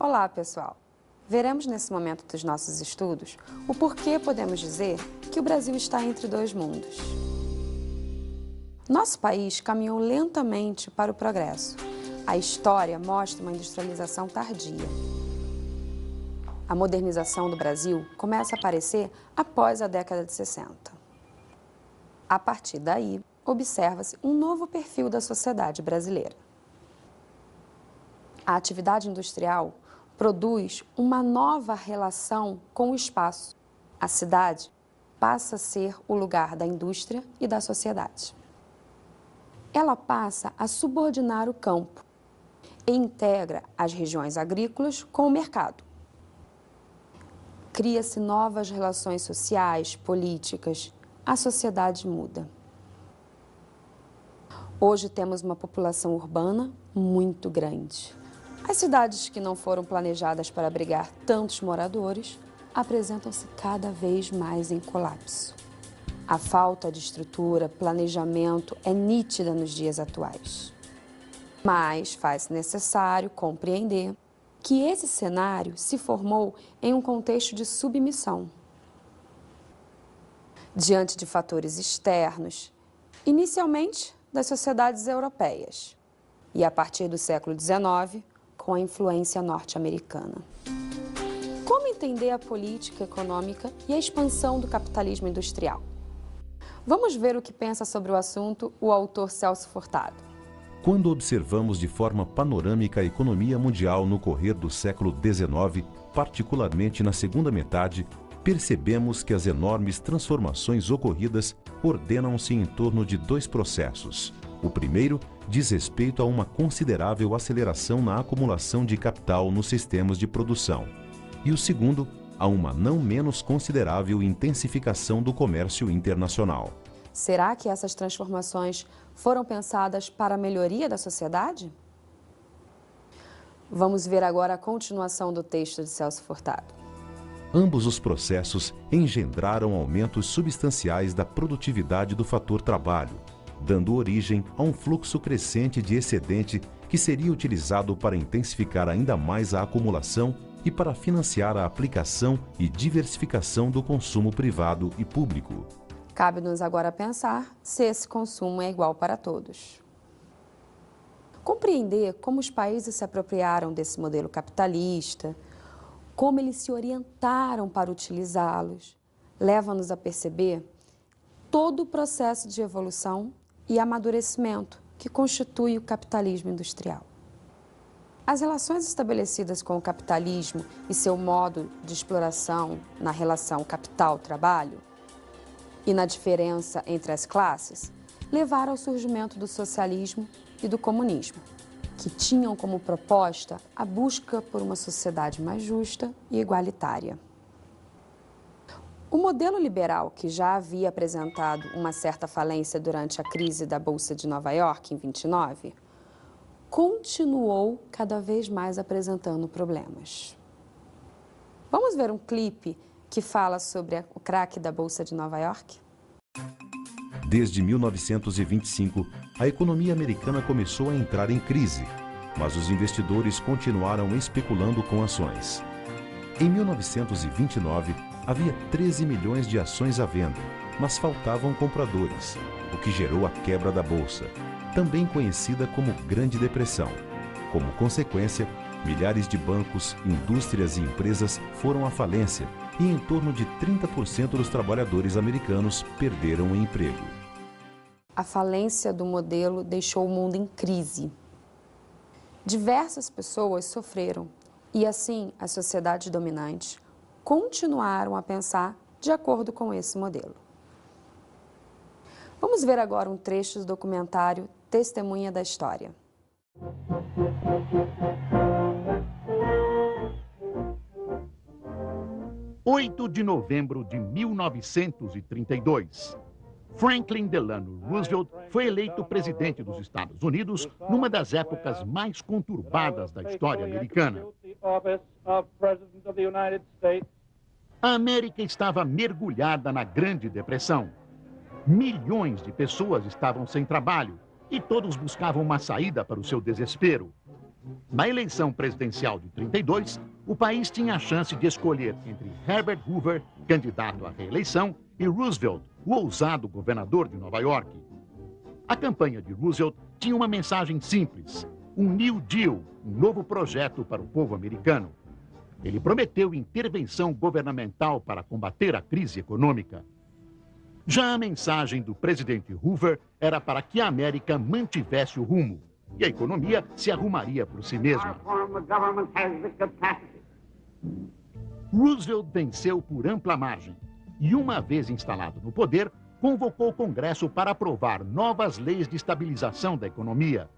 Olá, pessoal! Veremos nesse momento dos nossos estudos o porquê podemos dizer que o Brasil está entre dois mundos. Nosso país caminhou lentamente para o progresso. A história mostra uma industrialização tardia. A modernização do Brasil começa a aparecer após a década de 60. A partir daí, observa-se um novo perfil da sociedade brasileira. A atividade industrial produz uma nova relação com o espaço. A cidade passa a ser o lugar da indústria e da sociedade. Ela passa a subordinar o campo e integra as regiões agrícolas com o mercado. Cria-se novas relações sociais, políticas, a sociedade muda. Hoje temos uma população urbana muito grande. As cidades que não foram planejadas para abrigar tantos moradores apresentam-se cada vez mais em colapso. A falta de estrutura, planejamento é nítida nos dias atuais. Mas faz necessário compreender que esse cenário se formou em um contexto de submissão. Diante de fatores externos, inicialmente das sociedades europeias, e a partir do século XIX, com a influência norte-americana. Como entender a política econômica e a expansão do capitalismo industrial? Vamos ver o que pensa sobre o assunto o autor Celso Furtado. Quando observamos de forma panorâmica a economia mundial no correr do século XIX, particularmente na segunda metade, percebemos que as enormes transformações ocorridas ordenam-se em torno de dois processos. O primeiro diz respeito a uma considerável aceleração na acumulação de capital nos sistemas de produção. E o segundo, a uma não menos considerável intensificação do comércio internacional. Será que essas transformações foram pensadas para a melhoria da sociedade? Vamos ver agora a continuação do texto de Celso Furtado. Ambos os processos engendraram aumentos substanciais da produtividade do fator trabalho, dando origem a um fluxo crescente de excedente que seria utilizado para intensificar ainda mais a acumulação e para financiar a aplicação e diversificação do consumo privado e público. Cabe-nos agora pensar se esse consumo é igual para todos. Compreender como os países se apropriaram desse modelo capitalista, como eles se orientaram para utilizá-los, leva-nos a perceber todo o processo de evolução e amadurecimento que constitui o capitalismo industrial. As relações estabelecidas com o capitalismo e seu modo de exploração na relação capital-trabalho e na diferença entre as classes levaram ao surgimento do socialismo e do comunismo, que tinham como proposta a busca por uma sociedade mais justa e igualitária. O modelo liberal, que já havia apresentado uma certa falência durante a crise da Bolsa de Nova York, em 29, continuou cada vez mais apresentando problemas. Vamos ver um clipe que fala sobre o craque da Bolsa de Nova York? Desde 1925, a economia americana começou a entrar em crise, mas os investidores continuaram especulando com ações. Em 1929, havia 13 milhões de ações à venda, mas faltavam compradores, o que gerou a quebra da Bolsa, também conhecida como Grande Depressão. Como consequência, milhares de bancos, indústrias e empresas foram à falência e em torno de 30% dos trabalhadores americanos perderam o emprego. A falência do modelo deixou o mundo em crise. Diversas pessoas sofreram e, assim, as sociedades dominantes continuaram a pensar de acordo com esse modelo. Vamos ver agora um trecho do documentário Testemunha da História. – 8 de novembro de 1932. Franklin Delano Roosevelt foi eleito presidente dos Estados Unidos numa das épocas mais conturbadas da história americana. A América estava mergulhada na Grande Depressão. Milhões de pessoas estavam sem trabalho e todos buscavam uma saída para o seu desespero. Na eleição presidencial de 32, o país tinha a chance de escolher entre Herbert Hoover, candidato à reeleição, e Roosevelt, o ousado governador de Nova York. A campanha de Roosevelt tinha uma mensagem simples: um New Deal, um novo projeto para o povo americano. Ele prometeu intervenção governamental para combater a crise econômica. Já a mensagem do presidente Hoover era para que a América mantivesse o rumo e a economia se arrumaria por si mesma. Roosevelt venceu por ampla margem e, uma vez instalado no poder, convocou o Congresso para aprovar novas leis de estabilização da economia.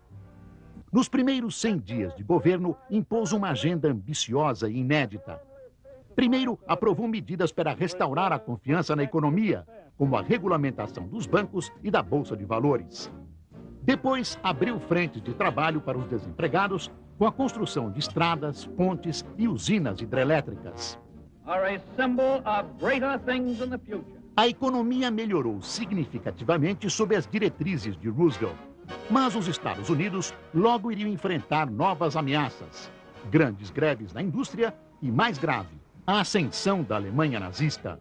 Nos primeiros 100 dias de governo, impôs uma agenda ambiciosa e inédita. Primeiro, aprovou medidas para restaurar a confiança na economia, como a regulamentação dos bancos e da Bolsa de Valores. Depois, abriu frentes de trabalho para os desempregados com a construção de estradas, pontes e usinas hidrelétricas. A economia melhorou significativamente sob as diretrizes de Roosevelt. Mas os Estados Unidos logo iriam enfrentar novas ameaças, grandes greves na indústria e, mais grave, a ascensão da Alemanha nazista.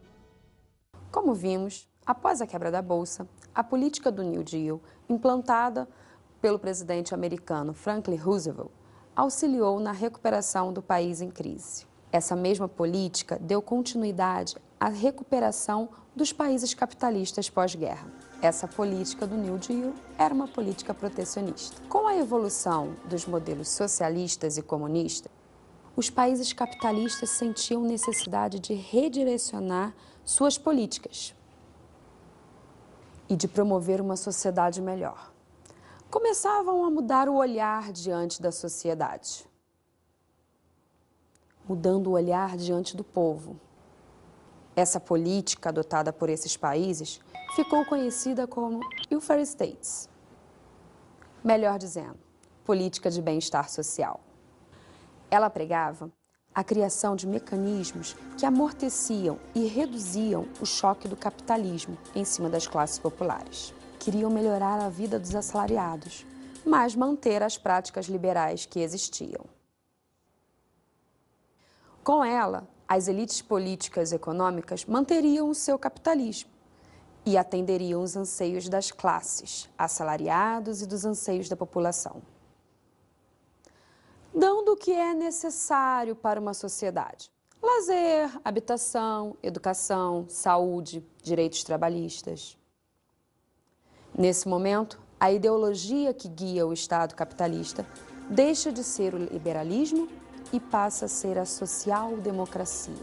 Como vimos, após a quebra da Bolsa, a política do New Deal, implantada pelo presidente americano Franklin Roosevelt, auxiliou na recuperação do país em crise. Essa mesma política deu continuidade à recuperação dos países capitalistas pós-guerra. Essa política do New Deal era uma política protecionista. Com a evolução dos modelos socialistas e comunistas, os países capitalistas sentiam necessidade de redirecionar suas políticas e de promover uma sociedade melhor. Começavam a mudar o olhar diante da sociedade, mudando o olhar diante do povo. Essa política adotada por esses países ficou conhecida como welfare states, melhor dizendo, política de bem-estar social. Ela pregava a criação de mecanismos que amorteciam e reduziam o choque do capitalismo em cima das classes populares. Queriam melhorar a vida dos assalariados, mas manter as práticas liberais que existiam. Com ela, as elites políticas e econômicas manteriam o seu capitalismo e atenderiam os anseios das classes, assalariados e dos anseios da população, dando o que é necessário para uma sociedade: lazer, habitação, educação, saúde, direitos trabalhistas. Nesse momento, a ideologia que guia o Estado capitalista deixa de ser o liberalismo e passa a ser a social-democracia.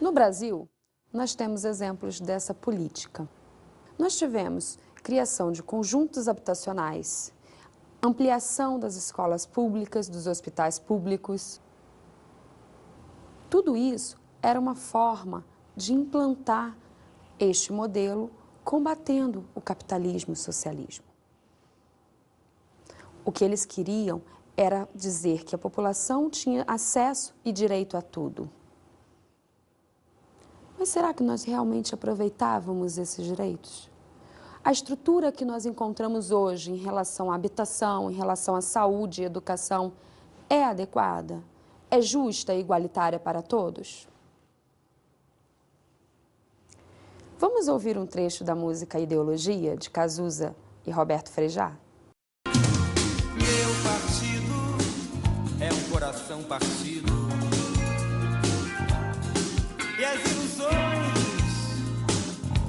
No Brasil, nós temos exemplos dessa política. Nós tivemos criação de conjuntos habitacionais, ampliação das escolas públicas, dos hospitais públicos. Tudo isso era uma forma de implantar este modelo combatendo o capitalismo e o socialismo. O que eles queriam era dizer que a população tinha acesso e direito a tudo. Mas será que nós realmente aproveitávamos esses direitos? A estrutura que nós encontramos hoje em relação à habitação, em relação à saúde e educação, é adequada? É justa e igualitária para todos? Vamos ouvir um trecho da música Ideologia, de Cazuza e Roberto Frejá? Meu partido é um coração partido, e as ilusões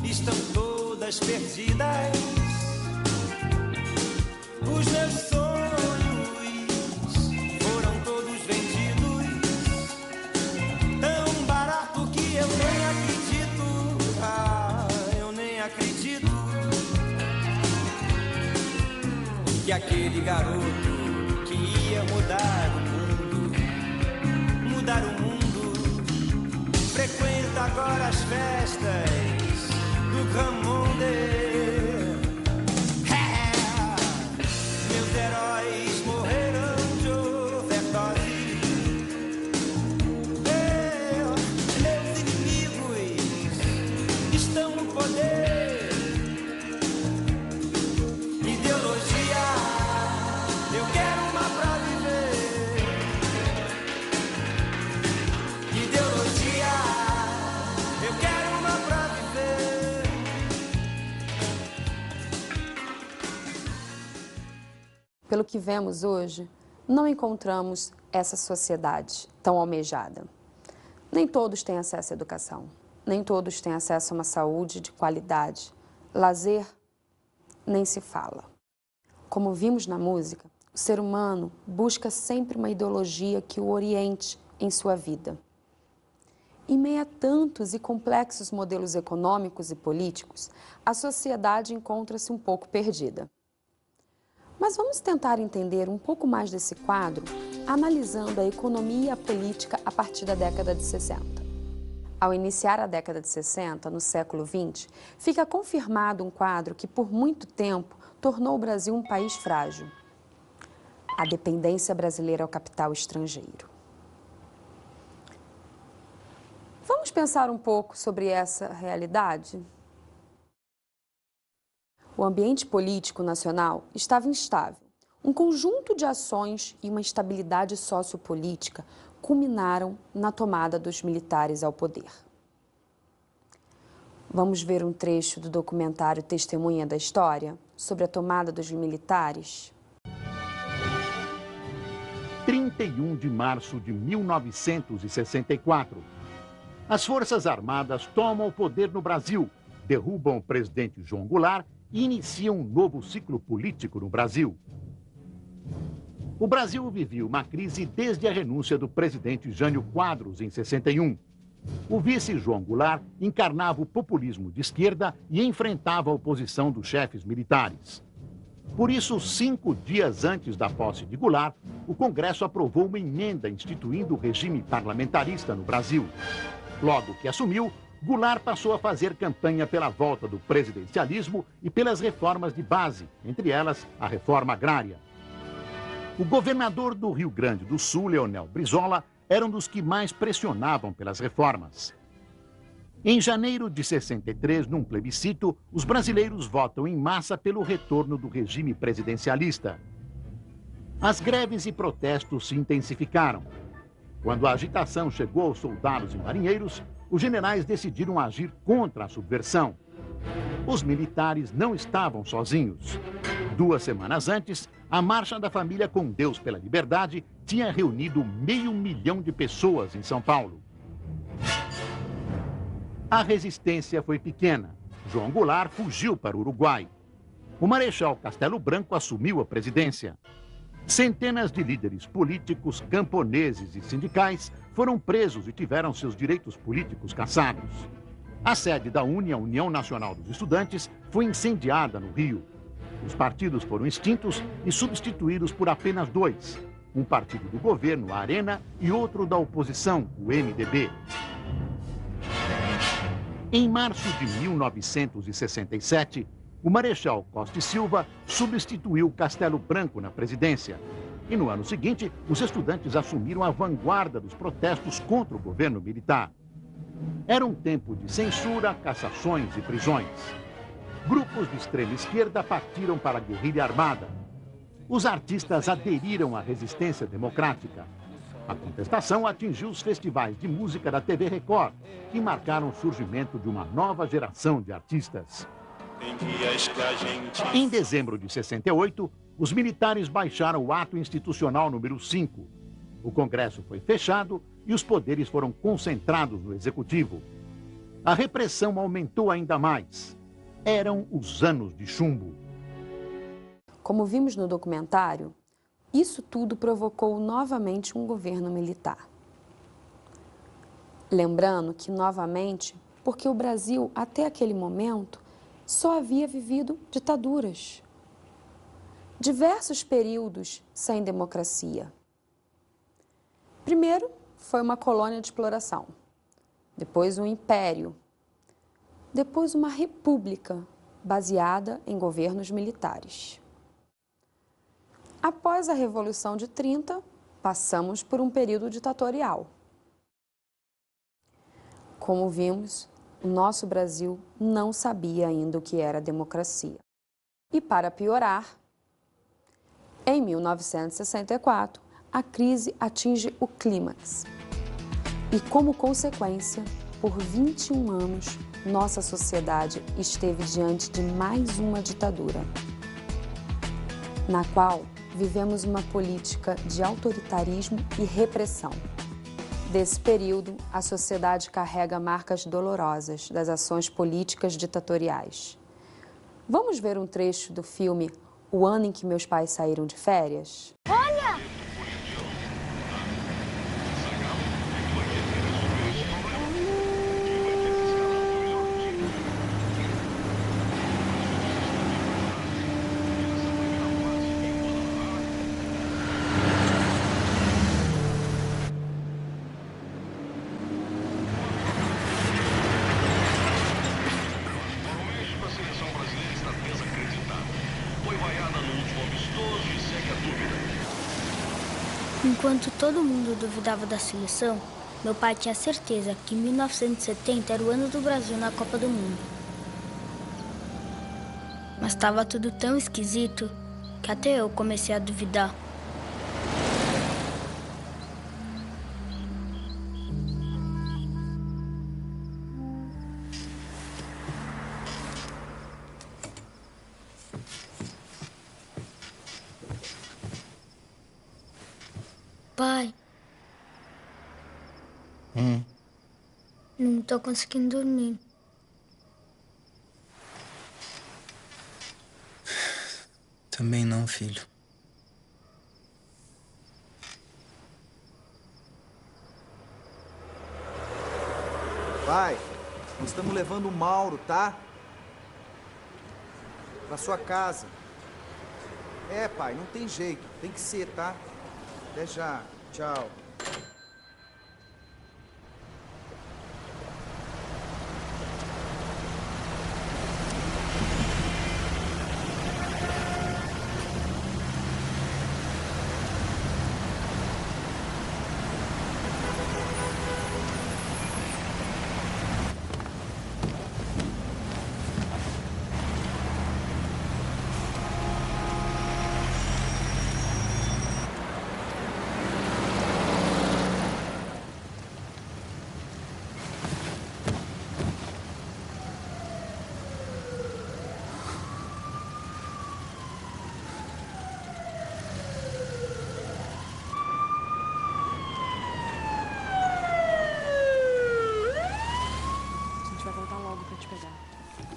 estão todas perdidas. Os meus sonhos foram todos vendidos, tão barato que eu nem acredito. Eu nem acredito que aquele garoto que ia mudar o mundo, frequenta agora as festas do Grand Monde. Meus heróis morreram de overdose, meus inimigos estão no poder. Ideologia, eu quero uma pra viver. pelo que vemos hoje, não encontramos essa sociedade tão almejada. Nem todos têm acesso à educação, nem todos têm acesso a uma saúde de qualidade. Lazer, nem se fala. Como vimos na música, o ser humano busca sempre uma ideologia que o oriente em sua vida. Em meio a tantos e complexos modelos econômicos e políticos, a sociedade encontra-se um pouco perdida. Mas vamos tentar entender um pouco mais desse quadro, analisando a economia e a política a partir da década de 60. Ao iniciar a década de 60, no século XX, fica confirmado um quadro que por muito tempo tornou o Brasil um país frágil: a dependência brasileira ao capital estrangeiro. Vamos pensar um pouco sobre essa realidade? O ambiente político nacional estava instável. Um conjunto de ações e uma instabilidade sociopolítica culminaram na tomada dos militares ao poder. Vamos ver um trecho do documentário Testemunha da História sobre a tomada dos militares? 31 de março de 1964. As Forças Armadas tomam o poder no Brasil, derrubam o presidente João Goulart e iniciam um novo ciclo político no Brasil. O Brasil vivia uma crise desde a renúncia do presidente Jânio Quadros, em 61. O vice João Goulart encarnava o populismo de esquerda e enfrentava a oposição dos chefes militares. Por isso, 5 dias antes da posse de Goulart, o Congresso aprovou uma emenda instituindo o regime parlamentarista no Brasil. Logo que assumiu, Goulart passou a fazer campanha pela volta do presidencialismo e pelas reformas de base, entre elas a reforma agrária. O governador do Rio Grande do Sul, Leonel Brizola, era um dos que mais pressionavam pelas reformas. Em janeiro de 63, num plebiscito, os brasileiros votam em massa pelo retorno do regime presidencialista. As greves e protestos se intensificaram. Quando a agitação chegou aos soldados e marinheiros, os generais decidiram agir contra a subversão. Os militares não estavam sozinhos. 2 semanas antes, a Marcha da Família com Deus pela Liberdade tinha reunido 500 mil de pessoas em São Paulo. A resistência foi pequena. João Goulart fugiu para o Uruguai. O Marechal Castelo Branco assumiu a presidência. Centenas de líderes políticos, camponeses e sindicais foram presos e tiveram seus direitos políticos cassados. A sede da UNE, a União Nacional dos Estudantes, foi incendiada no Rio. Os partidos foram extintos e substituídos por apenas 2. Um partido do governo, a Arena, e outro da oposição, o MDB. Em março de 1967, o Marechal Costa e Silva substituiu Castelo Branco na presidência. E no ano seguinte, os estudantes assumiram a vanguarda dos protestos contra o governo militar. Era um tempo de censura, cassações e prisões. Grupos de extrema esquerda partiram para a guerrilha armada. Os artistas aderiram à resistência democrática. A contestação atingiu os festivais de música da TV Record, que marcaram o surgimento de uma nova geração de artistas. Em dezembro de 68, os militares baixaram o Ato Institucional número 5. O Congresso foi fechado e os poderes foram concentrados no Executivo. A repressão aumentou ainda mais. Eram os anos de chumbo. Como vimos no documentário, isso tudo provocou novamente um governo militar. Lembrando que, novamente, porque o Brasil, até aquele momento, só havia vivido ditaduras. Diversos períodos sem democracia. Primeiro, foi uma colônia de exploração. Depois, um império. Depois, uma república baseada em governos militares. Após a Revolução de 30, passamos por um período ditatorial. Como vimos, o nosso Brasil não sabia ainda o que era democracia. E para piorar, em 1964, a crise atinge o clímax. E como consequência, por 21 anos, nossa sociedade esteve diante de mais uma ditadura, na qual vivemos uma política de autoritarismo e repressão. Desse período, a sociedade carrega marcas dolorosas das ações políticas ditatoriais. Vamos ver um trecho do filme O Ano em que Meus Pais Saíram de Férias? Olha! Enquanto todo mundo duvidava da seleção, meu pai tinha certeza que 1970 era o ano do Brasil na Copa do Mundo. Mas estava tudo tão esquisito que até eu comecei a duvidar. Pai. Não tô conseguindo dormir. Também não, filho. Pai, nós estamos levando o Mauro, tá? Pra sua casa. É, pai, não tem jeito. Tem que ser, tá? Até já. Tchau.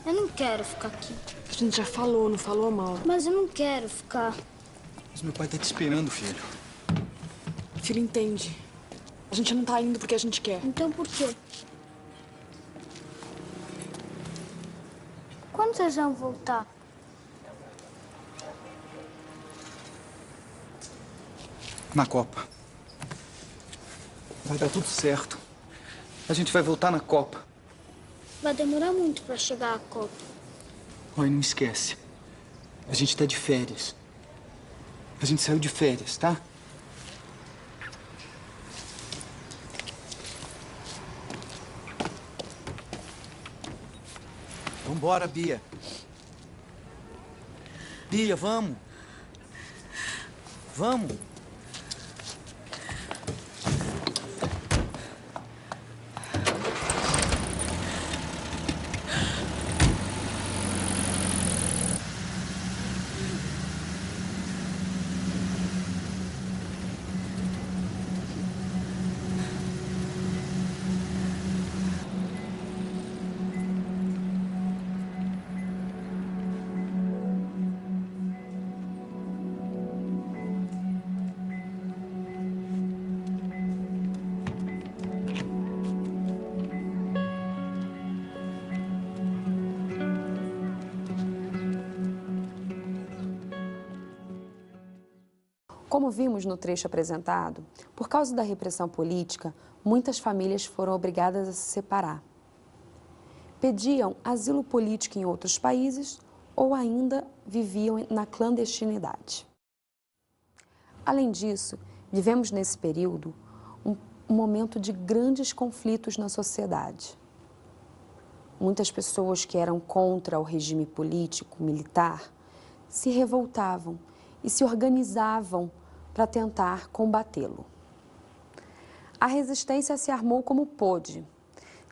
Eu não quero ficar aqui. A gente já falou, não falou, Mauro? Mas eu não quero ficar. Mas meu pai tá te esperando, filho. Filho, entende. A gente não tá indo porque a gente quer. Então por quê? Quando vocês vão voltar? Na Copa. Vai dar tudo certo. A gente vai voltar na Copa. Vai demorar muito pra chegar à Copa. Oi, não esquece. A gente tá de férias. A gente saiu de férias, tá? Vambora, Bia. Bia, vamos. Vamos. Como vimos no trecho apresentado, por causa da repressão política, muitas famílias foram obrigadas a se separar. Pediam asilo político em outros países ou ainda viviam na clandestinidade. Além disso, vivemos nesse período um momento de grandes conflitos na sociedade. Muitas pessoas que eram contra o regime político, militar, se revoltavam e se organizavam para tentar combatê-lo. A resistência se armou como pôde.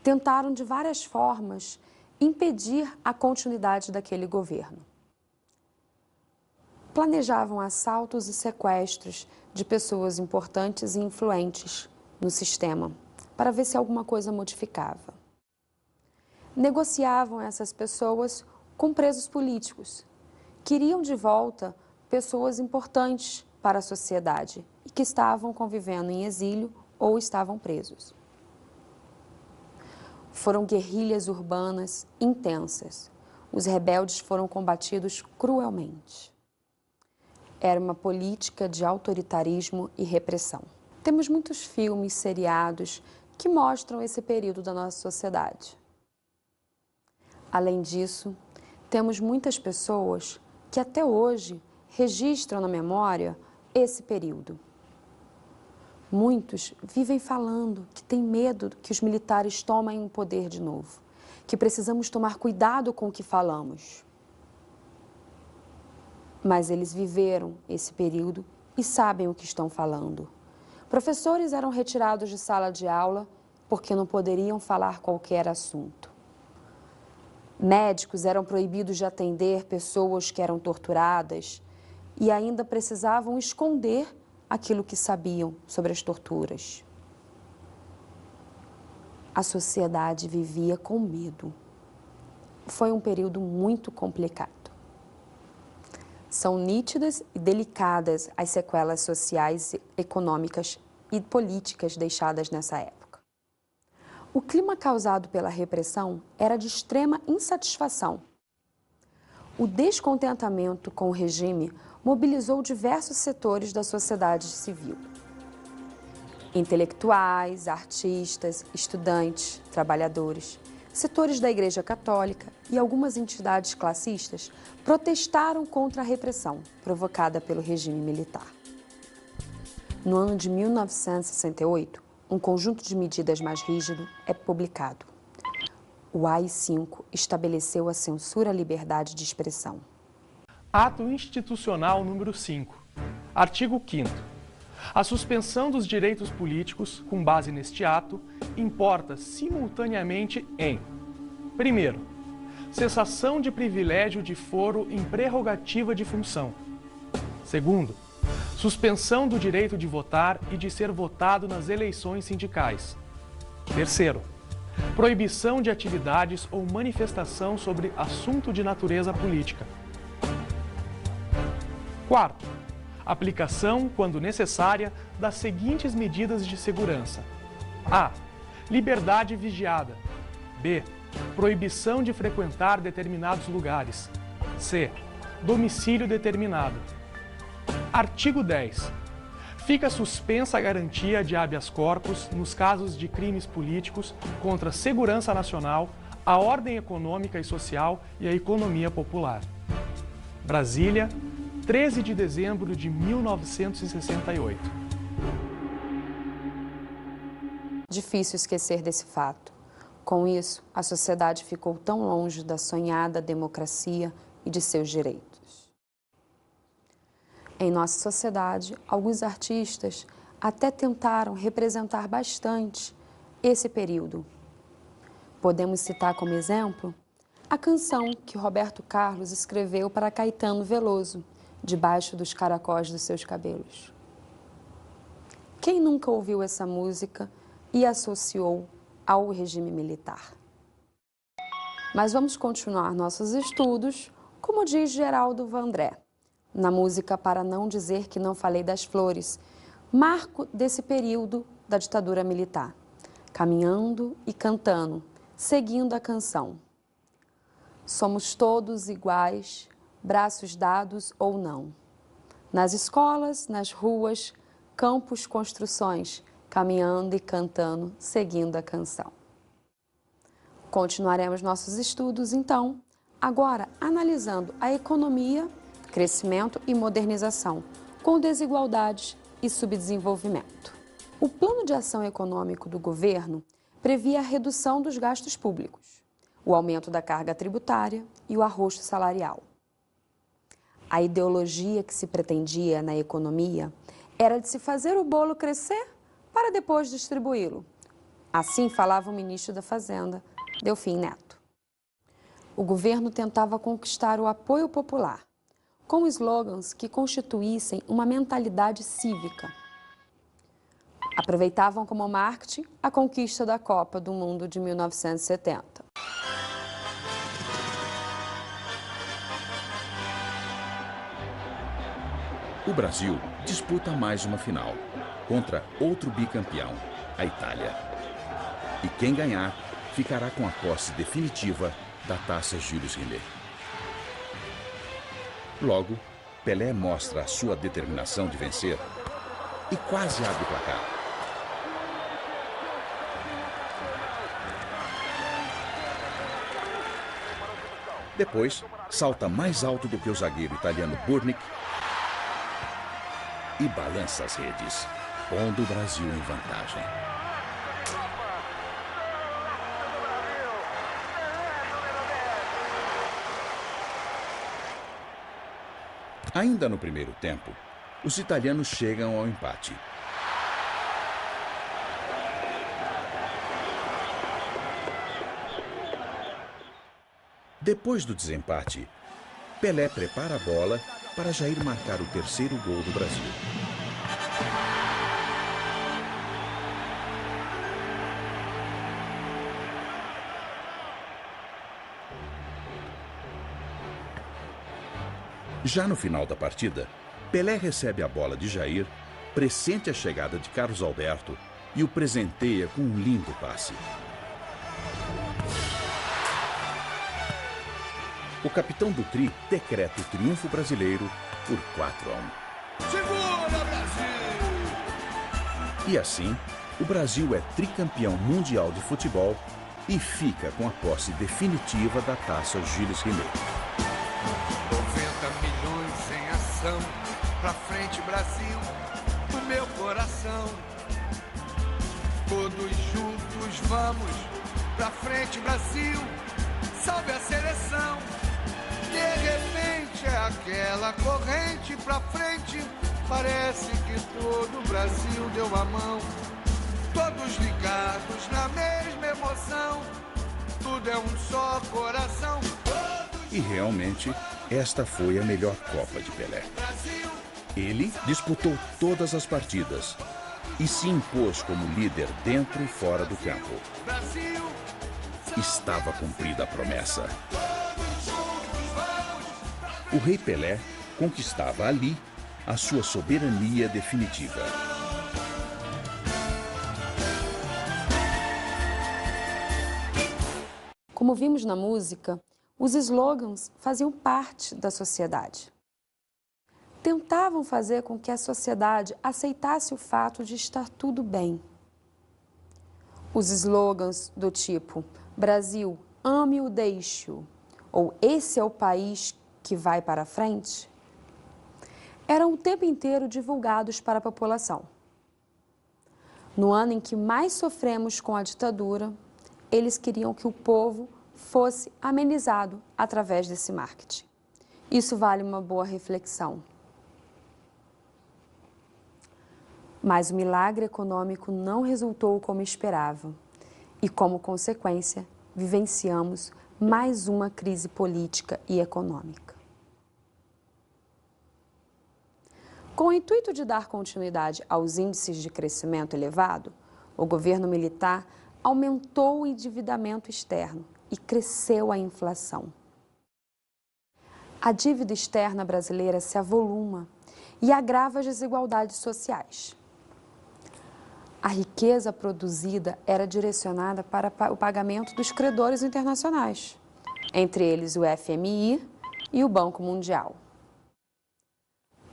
Tentaram de várias formas impedir a continuidade daquele governo. planejavam assaltos e sequestros de pessoas importantes e influentes no sistema, para ver se alguma coisa modificava. Negociavam essas pessoas com presos políticos. Queriam de volta pessoas importantes para a sociedade e que estavam convivendo em exílio ou estavam presos. Foram guerrilhas urbanas intensas. Os rebeldes foram combatidos cruelmente. Era uma política de autoritarismo e repressão. Temos muitos filmes, seriados que mostram esse período da nossa sociedade. Além disso, temos muitas pessoas que até hoje registram na memória esse período. Muitos vivem falando que têm medo que os militares tomem o poder de novo, que precisamos tomar cuidado com o que falamos. Mas eles viveram esse período e sabem o que estão falando. Professores eram retirados de sala de aula porque não poderiam falar qualquer assunto. Médicos eram proibidos de atender pessoas que eram torturadas e ainda precisavam esconder aquilo que sabiam sobre as torturas. A sociedade vivia com medo. Foi um período muito complicado. São nítidas e delicadas as sequelas sociais, econômicas e políticas deixadas nessa época. O clima causado pela repressão era de extrema insatisfação. O descontentamento com o regime mobilizou diversos setores da sociedade civil. Intelectuais, artistas, estudantes, trabalhadores, setores da Igreja Católica e algumas entidades classistas protestaram contra a repressão provocada pelo regime militar. No ano de 1968, um conjunto de medidas mais rígido é publicado. O AI-5 estabeleceu a censura à liberdade de expressão. Ato Institucional número 5. Artigo 5º. A suspensão dos direitos políticos, com base neste ato, importa simultaneamente em: primeiro, cessação de privilégio de foro em prerrogativa de função. Segundo, suspensão do direito de votar e de ser votado nas eleições sindicais. Terceiro, proibição de atividades ou manifestação sobre assunto de natureza política. Quarto, aplicação, quando necessária, das seguintes medidas de segurança: A. Liberdade vigiada. B. Proibição de frequentar determinados lugares. C. Domicílio determinado. Artigo 10. Fica suspensa a garantia de habeas corpus nos casos de crimes políticos contra a segurança nacional, a ordem econômica e social e a economia popular. Brasília, 13 de dezembro de 1968. Difícil esquecer desse fato. Com isso, a sociedade ficou tão longe da sonhada democracia e de seus direitos. Em nossa sociedade, alguns artistas até tentaram representar bastante esse período. Podemos citar como exemplo a canção que Roberto Carlos escreveu para Caetano Veloso, Debaixo dos Caracóis dos Seus Cabelos. Quem nunca ouviu essa música e associou ao regime militar? Mas vamos continuar nossos estudos, como diz Geraldo Vandré, na música Para Não Dizer Que Não Falei das Flores, marco desse período da ditadura militar, caminhando e cantando, seguindo a canção. Somos todos iguais, braços dados ou não. Nas escolas, nas ruas, campos, construções, caminhando e cantando, seguindo a canção. Continuaremos nossos estudos, então, agora analisando a economia, crescimento e modernização, com desigualdades e subdesenvolvimento. O Plano de Ação Econômico do governo previa a redução dos gastos públicos, o aumento da carga tributária e o arrocho salarial. A ideologia que se pretendia na economia era de se fazer o bolo crescer para depois distribuí-lo. Assim falava o ministro da Fazenda, Delfim Neto. O governo tentava conquistar o apoio popular, com slogans que constituíssem uma mentalidade cívica. Aproveitavam como marketing a conquista da Copa do Mundo de 1970. O Brasil disputa mais uma final contra outro bicampeão, a Itália. E quem ganhar ficará com a posse definitiva da Taça Jules Rimet. Logo, Pelé mostra a sua determinação de vencer e quase abre o placar. Depois, salta mais alto do que o zagueiro italiano Burnick e balança as redes, pondo o Brasil em vantagem. Ainda no primeiro tempo, os italianos chegam ao empate. Depois do desempate, Pelé prepara a bola para Jair marcar o terceiro gol do Brasil. Já no final da partida, Pelé recebe a bola de Jair, pressente a chegada de Carlos Alberto e o presenteia com um lindo passe. O capitão do Tri decreta o triunfo brasileiro por 4-1. Segura, Brasil! E assim, o Brasil é tricampeão mundial de futebol e fica com a posse definitiva da Taça Jules Rimet. 90 milhões em ação, pra frente Brasil, no meu coração. Todos juntos vamos, pra frente Brasil, salve a seleção. De repente é aquela corrente pra frente, parece que todo o Brasil deu a mão. Todos ligados na mesma emoção, tudo é um só coração. E realmente, esta foi a melhor Copa de Pelé. Ele disputou todas as partidas e se impôs como líder dentro e fora do campo. Estava cumprida a promessa. O rei Pelé conquistava ali a sua soberania definitiva. Como vimos na música, os slogans faziam parte da sociedade. Tentavam fazer com que a sociedade aceitasse o fato de estar tudo bem. Os slogans do tipo Brasil, ame ou deixe-o, ou esse é o país que vai para frente, eram o tempo inteiro divulgados para a população. No ano em que mais sofremos com a ditadura, eles queriam que o povo fosse amenizado através desse marketing. Isso vale uma boa reflexão. Mas o milagre econômico não resultou como esperava e, como consequência, vivenciamos mais uma crise política e econômica. Com o intuito de dar continuidade aos índices de crescimento elevado, o governo militar aumentou o endividamento externo e cresceu a inflação. A dívida externa brasileira se avoluma e agrava as desigualdades sociais. A riqueza produzida era direcionada para o pagamento dos credores internacionais, entre eles o FMI e o Banco Mundial.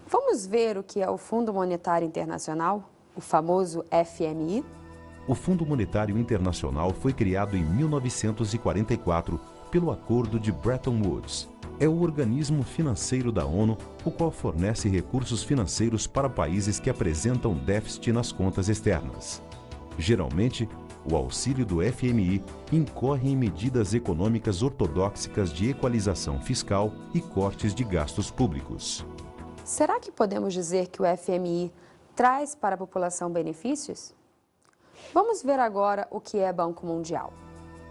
Vamos ver o que é o Fundo Monetário Internacional, o famoso FMI? O Fundo Monetário Internacional foi criado em 1944 pelo Acordo de Bretton Woods. É o organismo financeiro da ONU, o qual fornece recursos financeiros para países que apresentam déficit nas contas externas. Geralmente, o auxílio do FMI incorre em medidas econômicas ortodoxas de equalização fiscal e cortes de gastos públicos. Será que podemos dizer que o FMI traz para a população benefícios? Vamos ver agora o que é Banco Mundial.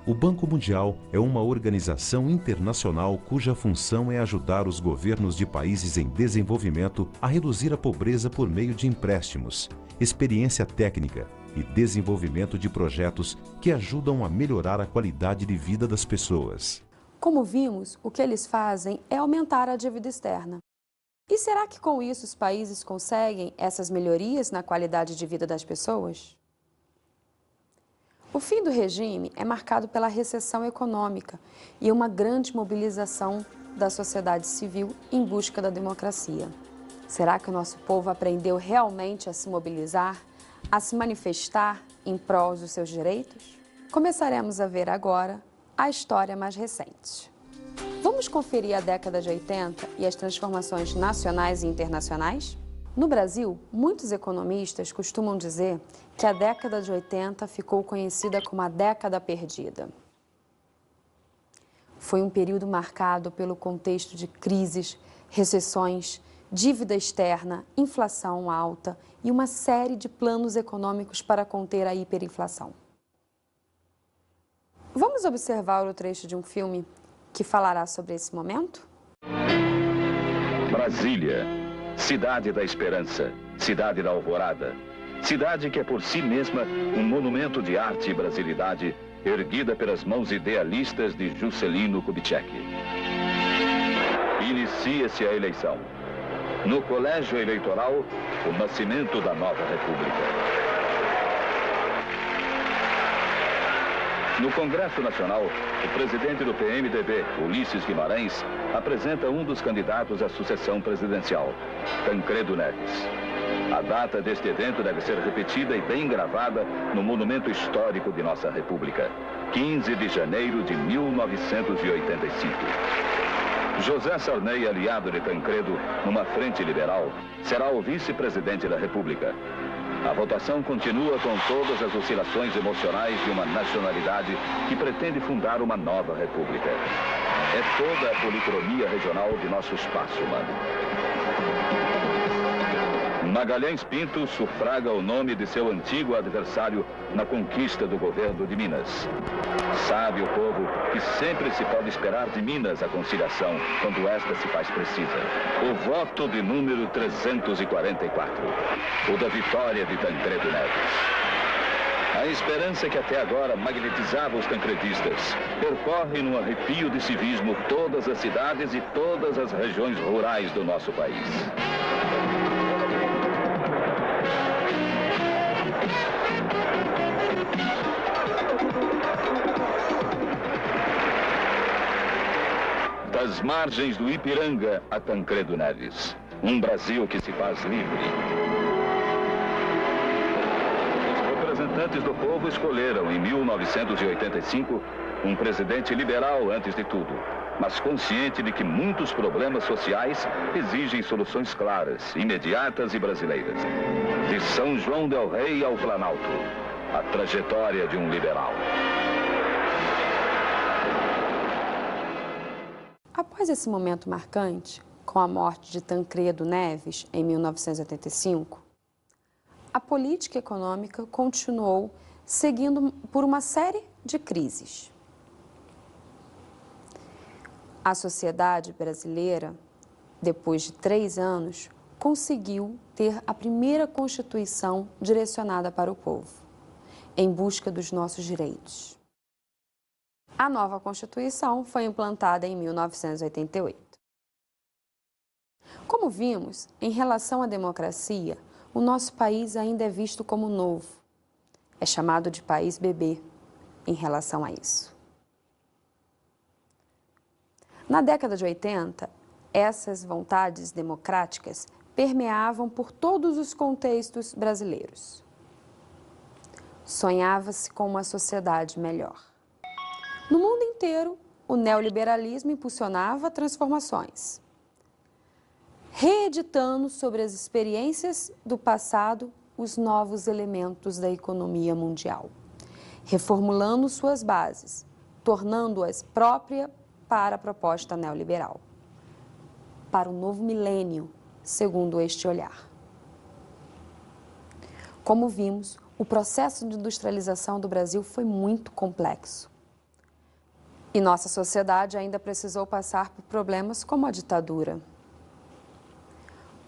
O Banco Mundial é uma organização internacional cuja função é ajudar os governos de países em desenvolvimento a reduzir a pobreza por meio de empréstimos, experiência técnica e desenvolvimento de projetos que ajudam a melhorar a qualidade de vida das pessoas. Como vimos, o que eles fazem é aumentar a dívida externa. E será que com isso os países conseguem essas melhorias na qualidade de vida das pessoas? O fim do regime é marcado pela recessão econômica e uma grande mobilização da sociedade civil em busca da democracia. Será que o nosso povo aprendeu realmente a se mobilizar, a se manifestar em prol dos seus direitos? Começaremos a ver agora a história mais recente. Vamos conferir a década de 80 e as transformações nacionais e internacionais? No Brasil, muitos economistas costumam dizer que a década de 80 ficou conhecida como a década perdida. Foi um período marcado pelo contexto de crises, recessões, dívida externa, inflação alta e uma série de planos econômicos para conter a hiperinflação. Vamos observar o trecho de um filme que falará sobre esse momento? Brasília, cidade da esperança, cidade da alvorada, cidade que é por si mesma um monumento de arte e brasilidade, erguida pelas mãos idealistas de Juscelino Kubitschek. Inicia-se a eleição. No colégio eleitoral, o nascimento da nova república. No Congresso Nacional, o presidente do PMDB, Ulisses Guimarães, apresenta um dos candidatos à sucessão presidencial, Tancredo Neves. A data deste evento deve ser repetida e bem gravada no monumento histórico de nossa República, 15 de janeiro de 1985. José Sarney, aliado de Tancredo, numa frente liberal, será o vice-presidente da República. A votação continua com todas as oscilações emocionais de uma nacionalidade que pretende fundar uma nova república. É toda a policromia regional de nosso espaço humano. Magalhães Pinto sufraga o nome de seu antigo adversário na conquista do governo de Minas. Sabe o povo que sempre se pode esperar de Minas a conciliação, quando esta se faz precisa. O voto de número 344, o da vitória de Tancredo Neves. A esperança que até agora magnetizava os tancredistas percorre num arrepio de civismo todas as cidades e todas as regiões rurais do nosso país. Das margens do Ipiranga a Tancredo Neves. Um Brasil que se faz livre. Os representantes do povo escolheram, em 1985, um presidente liberal antes de tudo, mas consciente de que muitos problemas sociais exigem soluções claras, imediatas e brasileiras. De São João del Rei ao Planalto, a trajetória de um liberal. Após esse momento marcante, com a morte de Tancredo Neves em 1985, a política econômica continuou seguindo por uma série de crises. A sociedade brasileira, depois de 3 anos, conseguiu ter a primeira Constituição direcionada para o povo, em busca dos nossos direitos. A nova Constituição foi implantada em 1988. Como vimos, em relação à democracia, o nosso país ainda é visto como novo. É chamado de país bebê em relação a isso. Na década de 80, essas vontades democráticas permeavam por todos os contextos brasileiros. Sonhava-se com uma sociedade melhor. No mundo inteiro, o neoliberalismo impulsionava transformações, reeditando sobre as experiências do passado os novos elementos da economia mundial, reformulando suas bases, tornando-as próprias para a proposta neoliberal, para o novo milênio, segundo este olhar. Como vimos, o processo de industrialização do Brasil foi muito complexo. E nossa sociedade ainda precisou passar por problemas como a ditadura.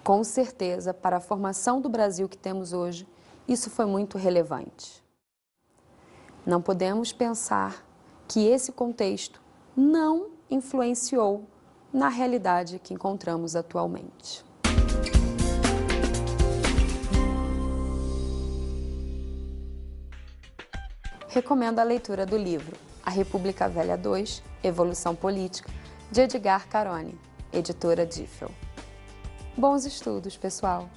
Com certeza, para a formação do Brasil que temos hoje, isso foi muito relevante. Não podemos pensar que esse contexto não influenciou na realidade que encontramos atualmente. Recomendo a leitura do livro A República Velha II, Evolução Política, de Edgar Carone, editora Diffel. Bons estudos, pessoal!